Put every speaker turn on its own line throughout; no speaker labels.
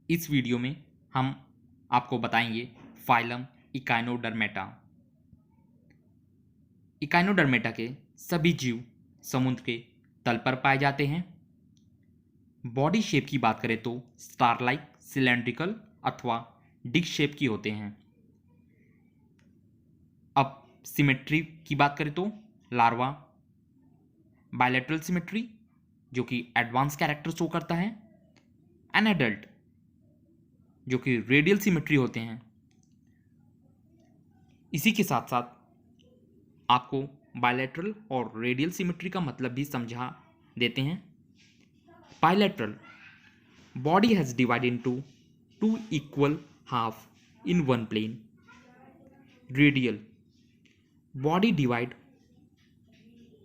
इस वीडियो में हम आपको बताएंगे फाइलम इकाइनोडर्मेटा। इकाइनोडर्मेटा के सभी जीव समुद्र के तल पर पाए जाते हैं। बॉडी शेप की बात करें तो स्टार लाइक, सिलेंड्रिकल अथवा डिस्क शेप की होते हैं। अब सिमेट्री की बात करें तो लार्वा बायलैटरल सिमेट्री जो कि एडवांस कैरेक्टर शो करता है, एन एडल्ट जो कि रेडियल सिमेट्री होते हैं। इसी के साथ साथ आपको बायलैटरल और रेडियल सिमेट्री का मतलब भी समझा देते हैं। Bilateral body has divide into two equal half in one plane. Radial body divide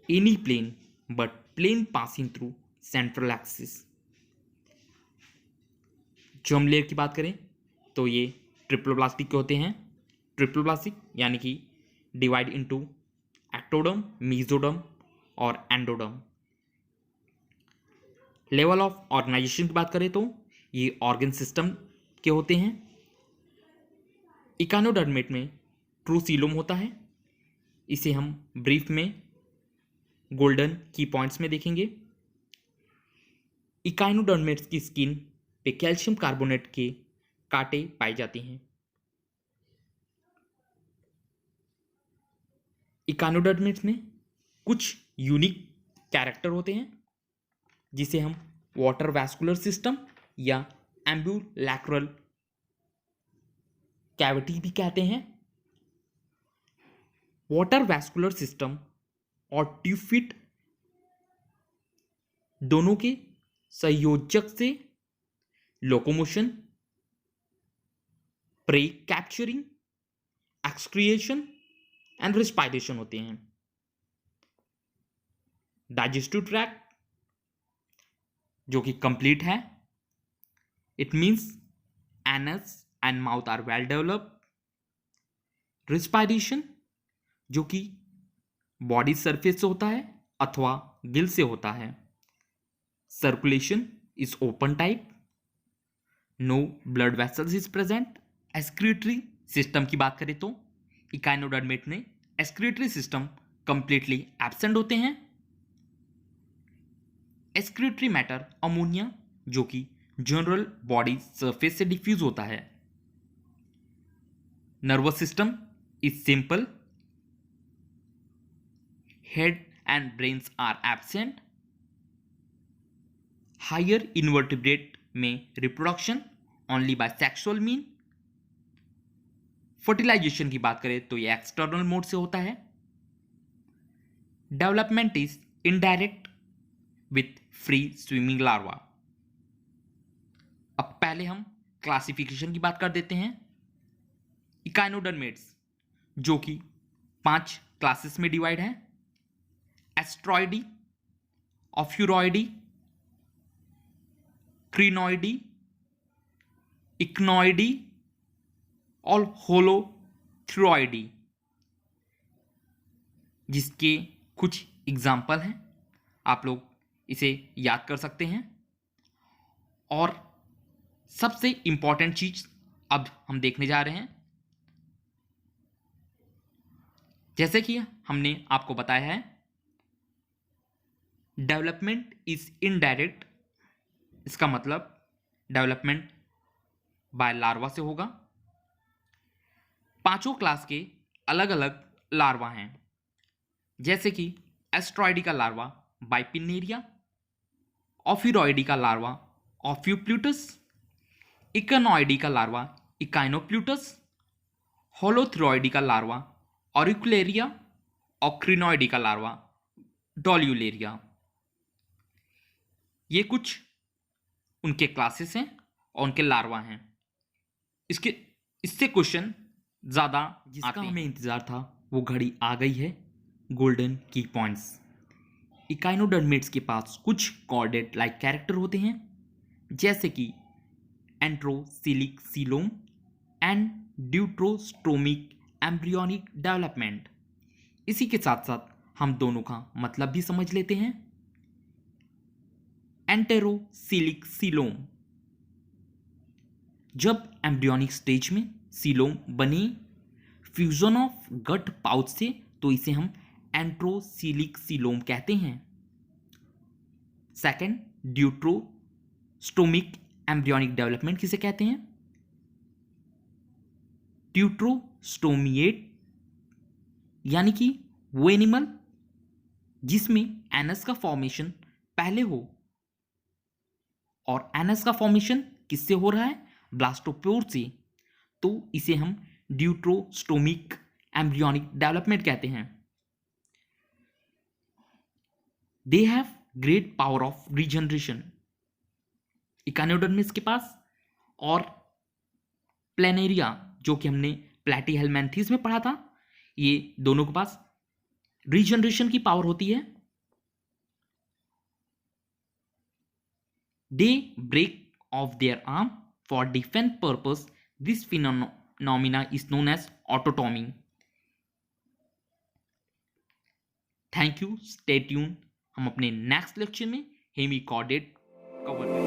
any plane but plane passing through central axis। Germ layer की बात करें तो ये ट्रिप्लोब्लास्टिक के होते हैं। ट्रिप्लोब्लास्टिक यानी कि डिवाइड इनटू एक्टोडर्म, मेसोडर्म और एंडोडर्म। लेवल ऑफ ऑर्गेनाइजेशन की बात करें तो ये ऑर्गन सिस्टम के होते हैं। इकाइनोडर्मेट में ट्रू सीलोम होता है। इसे हम ब्रीफ में गोल्डन की पॉइंट्स में देखेंगे। इकाइनोडर्मेट्स की स्किन पे कैल्शियम कार्बोनेट के कांटे पाए जाते हैं। इकाइनोडर्मेट्स में कुछ यूनिक कैरेक्टर होते हैं जिसे हम वाटर वैस्कुलर सिस्टम या एम्ब्यूलैक्रल कैविटी भी कहते हैं। वाटर वैस्कुलर सिस्टम और ट्यूफिट दोनों के संयोजक से locomotion, prey capturing, excretion and respiration होते हैं। डाइजेस्टिव ट्रैक्ट जो कि कंप्लीट है, it means anus and mouth are well developed. Respiration जो कि बॉडी सरफेस से होता है अथवा गिल से होता है। Circulation is open type, no blood vessels is present. Excretory system की बात करें तो इकाइनोडर्मेट में एक्सक्रीटरी सिस्टम कंप्लीटली एब्सेंट होते हैं। एक्सक्रीटरी मैटर अमोनिया जो कि जनरल बॉडी सरफेस से डिफ्यूज होता है। Nervous system is simple, head and brains are absent। higher invertebrate में reproduction only by sexual mean। fertilization की बात करें तो ये external mode से होता है। development is indirect with free swimming larva। अब पहले हम क्लासिफिकेशन की बात कर देते हैं। इकाइनोडर्मेट्स जो कि 5 क्लासेस में डिवाइड है। एस्ट्रॉइडी, ऑफ्यूरॉइडी, क्रीनॉइडी, इक्नॉइडी और होलोथ्रोइडी, जिसके कुछ एग्जाम्पल हैं। आप लोग इसे याद कर सकते हैं। और सबसे इंपॉर्टेंट चीज अब हम देखने जा रहे हैं, जैसे कि हमने आपको बताया है, डेवलपमेंट इज इनडायरेक्ट। इसका मतलब डेवलपमेंट बाय लार्वा से होगा। 5 क्लास के अलग अलग लार्वा हैं, जैसे कि एस्ट्रॉइडी का लार्वा बाइपिनेरिया, ऑफ्यूरॉइडी का लार्वा ऑफ्यूप्लूटस, इकनॉइडी का लार्वा इकाइनोप्लूटस, होलोथ्रोइडी का लार्वा ऑरिकुलेरिया और क्रिनॉइडी का लार्वा डॉल्यूलेरिया। ये कुछ उनके क्लासेस हैं और उनके लार्वा हैं। इससे क्वेश्चन ज़्यादा जिसका हमें इंतज़ार था वो घड़ी आ गई है। गोल्डन की पॉइंट्स। इकाइनोडर्मेट्स के पास कुछ कॉर्डेट लाइक कैरेक्टर होते हैं, जैसे कि enterocoelic coelom and deuterostomic embryonic development. इसी के साथ साथ हम दोनों का मतलब भी समझ लेते हैं। एंटेरोसिलिक सीलोम जब एम्ब्रियोनिक स्टेज में सीलोम बने फ्यूजन ऑफ गट पाउच से, तो इसे हम एंट्रोसीलिक सीलोम कहते हैं। सेकंड, ड्यूट्रोस्टोमिक एम्ब्रियोनिक डेवलपमेंट किसे कहते हैं? ड्यूट्रोस्टोमिएट, यानी कि वो एनिमल जिसमें एनस का फॉर्मेशन पहले हो, और एनस का फॉर्मेशन किससे हो रहा है? ब्लास्टोपोर से, तो इसे हम ड्यूट्रोस्टोमिक एम्ब्रियोनिक डेवलपमेंट कहते हैं। They have great power of regeneration, echinoderms के पास और प्लेनेरिया जो कि हमने प्लेटीहेलमिन्थेस में पढ़ा था, ये दोनों के पास रीजनरेशन की पावर होती है। They break off their arm for defence purpose, this phenomena is known as autotomy. Thank you, stay tune. हम अपने नेक्स्ट लेक्चर में हेमिकॉर्डेट कवर करेंगे।